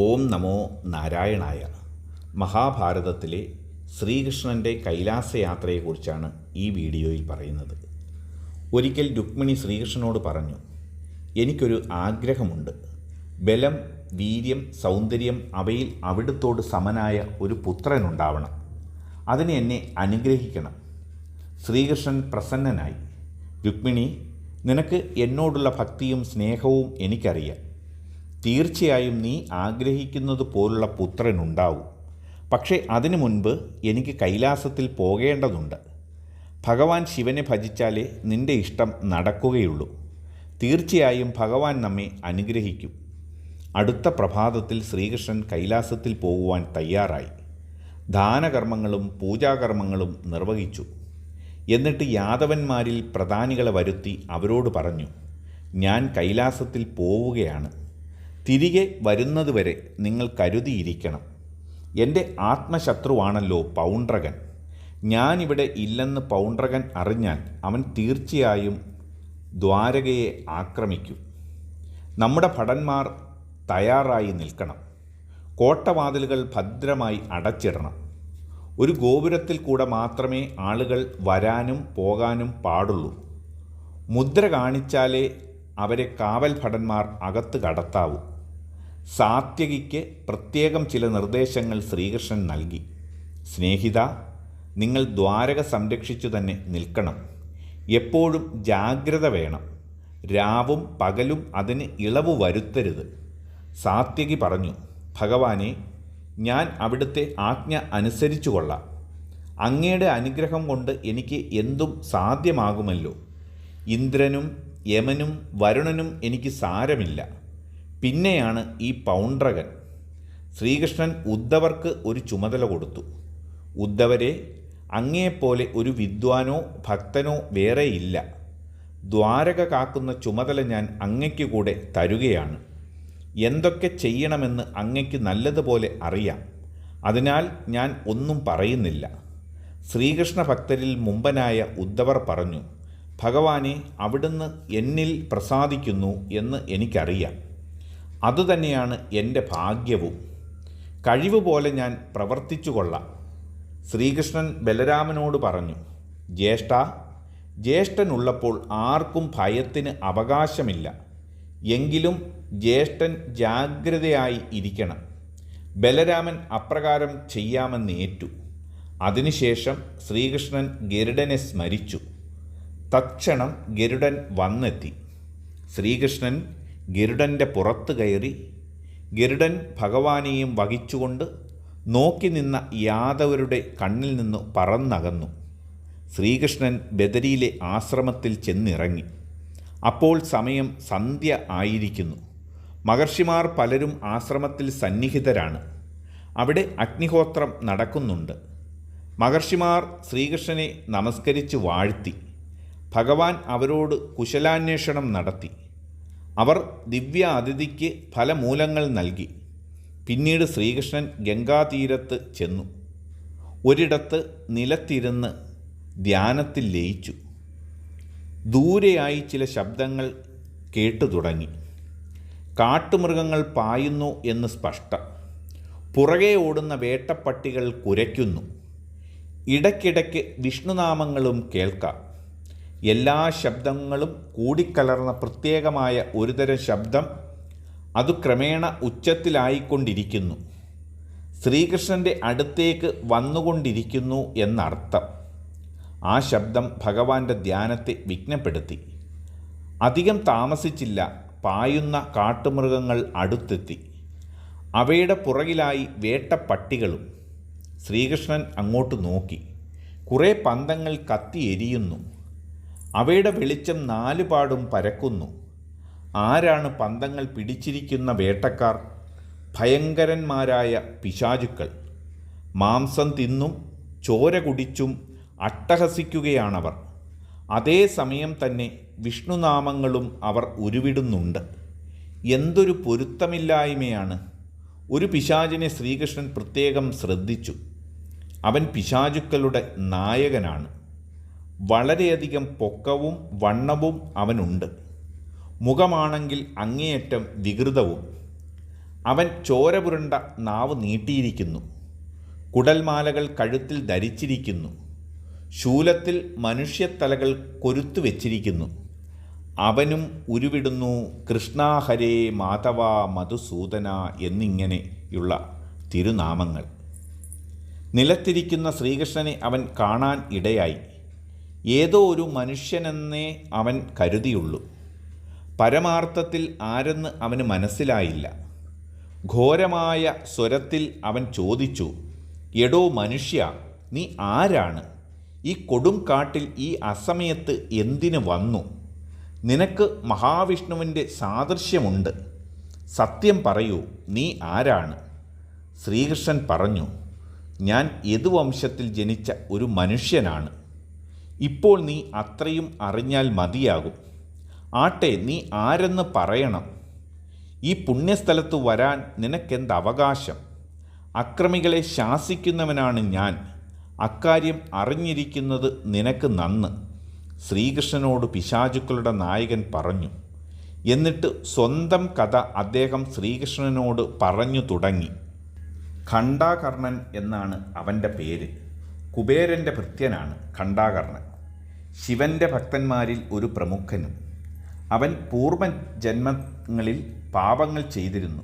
ഓം നമോ നാരായണായ. മഹാഭാരതത്തിലെ ശ്രീകൃഷ്ണൻ്റെ കൈലാസയാത്രയെക്കുറിച്ചാണ് ഈ വീഡിയോയിൽ പറയുന്നത്. ഒരിക്കൽ രുക്മിണി ശ്രീകൃഷ്ണനോട് പറഞ്ഞു, എനിക്കൊരു ആഗ്രഹമുണ്ട്. ബലം, വീര്യം, സൗന്ദര്യം അവയിൽ അവിടുത്തോട് സമനായ ഒരു പുത്രനുണ്ടാവണം. അതിന് എന്നെ അനുഗ്രഹിക്കണം. ശ്രീകൃഷ്ണൻ പ്രസന്നനായി. രുക്മിണി, നിനക്ക് എന്നോടുള്ള ഭക്തിയും സ്നേഹവും എനിക്കറിയാം. തീർച്ചയായും നീ ആഗ്രഹിക്കുന്നത് പോലുള്ള പുത്രനുണ്ടാവും. പക്ഷേ അതിനു മുൻപ് എനിക്ക് കൈലാസത്തിൽ പോകേണ്ടതുണ്ട്. ഭഗവാൻ ശിവനെ ഭജിച്ചാലേ നിന്റെ ഇഷ്ടം നടക്കുകയുള്ളൂ. തീർച്ചയായും ഭഗവാൻ നമ്മെ അനുഗ്രഹിക്കും. അടുത്ത പ്രഭാതത്തിൽ ശ്രീകൃഷ്ണൻ കൈലാസത്തിൽ പോകുവാൻ തയ്യാറായി. ദാനകർമ്മങ്ങളും പൂജാകർമ്മങ്ങളും നിർവഹിച്ചു. എന്നിട്ട് യാദവന്മാരിൽ പ്രധാനികളെ വരുത്തി അവരോട് പറഞ്ഞു, ഞാൻ കൈലാസത്തിൽ പോവുകയാണ്. തിരികെ വരുന്നതുവരെ നിങ്ങൾ കരുതിയിരിക്കണം. എൻ്റെ ആത്മശത്രുവാണല്ലോ പൗണ്ഡ്രകൻ. ഞാനിവിടെ ഇല്ലെന്ന് പൗണ്ഡ്രകൻ അറിഞ്ഞാൽ അവൻ തീർച്ചയായും ദ്വാരകയെ ആക്രമിക്കും. നമ്മുടെ ഭടന്മാർ തയ്യാറായി നിൽക്കണം. കോട്ടവാതിലുകൾ ഭദ്രമായി അടച്ചിടണം. ഒരു ഗോപുരത്തിൽ കൂടെ മാത്രമേ ആളുകൾ വരാനും പോകാനും പാടുള്ളൂ. മുദ്ര കാണിച്ചാലേ അവരെ കാവൽ ഭടന്മാർ അകത്ത് കടത്താവൂ. സാത്യകിക്ക് പ്രത്യേകം ചില നിർദ്ദേശങ്ങൾ ശ്രീകൃഷ്ണൻ നൽകി. സ്നേഹിത, നിങ്ങൾ ദ്വാരക സംരക്ഷിച്ചു തന്നെ നിൽക്കണം. എപ്പോഴും ജാഗ്രത വേണം. രാവും പകലും അതിന് ഇളവ് വരുത്തരുത്. സാത്യകി പറഞ്ഞു, ഭഗവാനെ, ഞാൻ അവിടുത്തെ ആജ്ഞ അനുസരിച്ചു കൊള്ളാം. അങ്ങയുടെ അനുഗ്രഹം കൊണ്ട് എനിക്ക് എന്തും സാധ്യമാകുമല്ലോ. ഇന്ദ്രനും യമനും വരുണനും എനിക്ക് സാരമില്ല. പിന്നെയാണ് ഈ പൗണ്ഡ്രകൻ. ശ്രീകൃഷ്ണൻ ഉദ്ധവർക്ക് ഒരു ചുമതല കൊടുത്തു. ഉദ്ധവരെ, അങ്ങയെപ്പോലെ ഒരു വിദ്വാനോ ഭക്തനോ വേറെയില്ല. ദ്വാരക കാക്കുന്ന ചുമതല ഞാൻ അങ്ങയ്ക്ക് കൂടെ തരുകയാണ്. എന്തൊക്കെ ചെയ്യണമെന്ന് അങ്ങയ്ക്ക് നല്ലതുപോലെ അറിയാം. അതിനാൽ ഞാൻ ഒന്നും പറയുന്നില്ല. ശ്രീകൃഷ്ണ ഭക്തരിൽ മുമ്പനായ ഉദ്ധവർ പറഞ്ഞു, ഭഗവാനെ, അവിടുന്ന് എന്നിൽ പ്രസാദിക്കുന്നു എന്ന് എനിക്കറിയാം. അതുതന്നെയാണ് എൻ്റെ ഭാഗ്യവും. കഴിവ് പോലെ ഞാൻ പ്രവർത്തിച്ചു കൊള്ളാം. ശ്രീകൃഷ്ണൻ ബലരാമനോട് പറഞ്ഞു, ജ്യേഷ്ഠനുള്ളപ്പോൾ ആർക്കും ഭയത്തിന് അവകാശമില്ല. എങ്കിലും ജ്യേഷ്ഠൻ ജാഗ്രതയായി ഇരിക്കണം. ബലരാമൻ അപ്രകാരം ചെയ്യാമെന്നേറ്റു. അതിനുശേഷം ശ്രീകൃഷ്ണൻ ഗരുഡനെ സ്മരിച്ചു. തത്ക്ഷണം ഗരുഡൻ വന്നെത്തി. ശ്രീകൃഷ്ണൻ ഗരുഡൻ്റെ പുറത്ത് കയറി. ഗരുഡൻ ഭഗവാനെയും വഹിച്ചുകൊണ്ട് നോക്കി നിന്ന യാദവരുടെ കണ്ണിൽ നിന്ന് പറന്നകന്നു. ശ്രീകൃഷ്ണൻ ബദരിയിലെ ആശ്രമത്തിൽ ചെന്നിറങ്ങി. അപ്പോൾ സമയം സന്ധ്യ ആയിരിക്കുന്നു. മഹർഷിമാർ പലരും ആശ്രമത്തിൽ സന്നിഹിതരാണ്. അവിടെ അഗ്നിഹോത്രം നടക്കുന്നുണ്ട്. മഹർഷിമാർ ശ്രീകൃഷ്ണനെ നമസ്കരിച്ച് വാഴ്ത്തി. ഭഗവാൻ അവരോട് കുശലാന്വേഷണം നടത്തി. അവർ ദിവ്യ അതിഥിക്ക് ഫലമൂലങ്ങൾ നൽകി. പിന്നീട് ശ്രീകൃഷ്ണൻ ഗംഗാതീരത്ത് ചെന്നു. ഒരിടത്ത് നിലത്തിരുന്ന് ധ്യാനത്തിൽ ലയിച്ചു. ദൂരെയായി ചില ശബ്ദങ്ങൾ കേട്ടു തുടങ്ങി. കാട്ടുമൃഗങ്ങൾ പായുന്നു എന്ന് സ്പഷ്ടം. പുറകെ ഓടുന്ന വേട്ടപ്പട്ടികൾ കുരയ്ക്കുന്നു. ഇടയ്ക്കിടയ്ക്ക് വിഷ്ണുനാമങ്ങളും കേൾക്കാം. എല്ലാ ശബ്ദങ്ങളും കൂടിക്കലർന്ന പ്രത്യേകമായ ഒരുതരം ശബ്ദം. അത് ക്രമേണ ഉച്ചത്തിലായിക്കൊണ്ടിരിക്കുന്നു. ശ്രീകൃഷ്ണൻ്റെ അടുത്തേക്ക് വന്നുകൊണ്ടിരിക്കുന്നു എന്നർത്ഥം. ആ ശബ്ദം ഭഗവാന്റെ ധ്യാനത്തെ വിഘ്നപ്പെടുത്തി. അധികം താമസിച്ചില്ല. പായുന്ന കാട്ടുമൃഗങ്ങൾ അടുത്തെത്തി. അവയുടെ പുറകിലായി വേട്ടപ്പട്ടികളും. ശ്രീകൃഷ്ണൻ അങ്ങോട്ട് നോക്കി. കുറേ പന്തങ്ങൾ കത്തിയെരിയുന്നു. അവയുടെ വെളിച്ചം നാലുപാടും പരക്കുന്നു. ആരാണ് പന്തങ്ങൾ പിടിച്ചിരിക്കുന്ന വേട്ടക്കാർ? ഭയങ്കരന്മാരായ പിശാചുക്കൾ. മാംസം തിന്നും ചോര കുടിച്ചും അട്ടഹസിക്കുകയാണവർ. അതേസമയം തന്നെ വിഷ്ണുനാമങ്ങളും അവർ ഉരുവിടുന്നുണ്ട്. എന്തൊരു പൊരുത്തമില്ലായ്മയാണ്! ഒരു പിശാചിനെ ശ്രീകൃഷ്ണൻ പ്രത്യേകം ശ്രദ്ധിച്ചു. അവൻ പിശാചുക്കളുടെ നായകനാണ്. വളരെയധികം പൊക്കവും വണ്ണവും അവനുണ്ട്. മുഖമാണെങ്കിൽ അങ്ങേയറ്റം വികൃതവും. അവൻ ചോര പുരണ്ട നാവ് നീട്ടിയിരിക്കുന്നു, കുടൽമാലകൾ കഴുത്തിൽ ധരിച്ചിരിക്കുന്നു, ശൂലത്തിൽ മനുഷ്യത്തലകൾ കൊരുത്തു വച്ചിരിക്കുന്നു. അവനും ഉരുവിടുന്നു കൃഷ്ണ ഹരേ മാധവ മധുസൂദന എന്നിങ്ങനെയുള്ള തിരുനാമങ്ങൾ. നിലത്തിരിക്കുന്ന ശ്രീകൃഷ്ണനെ അവൻ കാണാൻ ഇടയായി. ഏതോ ഒരു മനുഷ്യനെന്നേ അവൻ കരുതിയുള്ളൂ. പരമാർത്ഥത്തിൽ ആരെന്ന് അവന് മനസ്സിലായില്ല. ഘോരമായ സ്വരത്തിൽ അവൻ ചോദിച്ചു, എടോ മനുഷ്യ, നീ ആരാണ്? ഈ കൊടും കാട്ടിൽ ഈ അസമയത്ത് എന്തിനു വന്നു? നിനക്ക് മഹാവിഷ്ണുവിൻ്റെ സാദൃശ്യമുണ്ട്. സത്യം പറയൂ, നീ ആരാണ്? ശ്രീകൃഷ്ണൻ പറഞ്ഞു, ഞാൻ യദുവംശത്തിൽ ജനിച്ച ഒരു മനുഷ്യനാണ്. ഇപ്പോൾ നീ അത്രയും അറിഞ്ഞാൽ മതിയാകും. ആട്ടെ, നീ ആരെന്ന് പറയണം. ഈ പുണ്യസ്ഥലത്ത് വരാൻ നിനക്കെന്ത് അവകാശം? അക്രമികളെ ശാസിക്കുന്നവനാണ് ഞാൻ. അക്കാര്യം അറിഞ്ഞിരിക്കുന്നത് നിനക്ക് നന്ന്. ശ്രീകൃഷ്ണനോട് പിശാചുക്കളുടെ നായകൻ പറഞ്ഞു. എന്നിട്ട് സ്വന്തം കഥ അദ്ദേഹം ശ്രീകൃഷ്ണനോട് പറഞ്ഞു തുടങ്ങി. ഖണ്ഡാകർണൻ എന്നാണ് അവൻ്റെ പേര്. കുബേരൻ്റെ ഭൃത്യനാണ് ഖണ്ഡാകർണൻ. ശിവൻ്റെ ഭക്തന്മാരിൽ ഒരു പ്രമുഖനും. അവൻ പൂർവ്വജന്മങ്ങളിൽ പാപങ്ങൾ ചെയ്തിരുന്നു.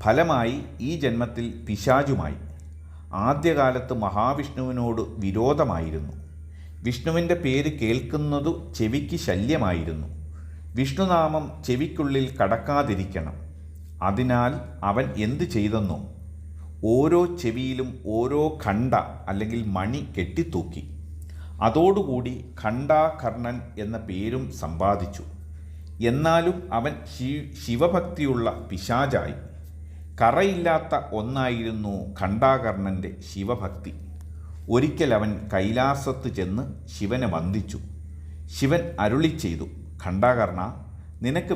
ഫലമായി ഈ ജന്മത്തിൽ പിശാചുമായി. ആദ്യകാലത്ത് മഹാവിഷ്ണുവിനോട് വിരോധമായിരുന്നു. വിഷ്ണുവിൻ്റെ പേര് കേൾക്കുന്നതു ചെവിക്ക് ശല്യമായിരുന്നു. വിഷ്ണുനാമം ചെവിക്കുള്ളിൽ കടക്കാതിരിക്കണം. അതിനാൽ അവൻ എന്തു ചെയ്തെന്നോ, ഓരോ ചെവിയിലും ഓരോ ഖണ്ഡ അല്ലെങ്കിൽ മണി കെട്ടിത്തൂക്കി. അതോടുകൂടി ഖണ്ഡാകർണൻ എന്ന പേരും സമ്പാദിച്ചു. എന്നാലും അവൻ ശിവഭക്തിയുള്ള പിശാചായി. കറയില്ലാത്ത ഒന്നായിരുന്നു ഖണ്ഡാകർണൻ്റെ ശിവഭക്തി. ഒരിക്കൽ അവൻ കൈലാസത്ത് ചെന്ന് ശിവനെ വന്ദിച്ചു. ശിവൻ അരുളി ചെയ്തു, ഖണ്ഡാകർണ, നിനക്ക്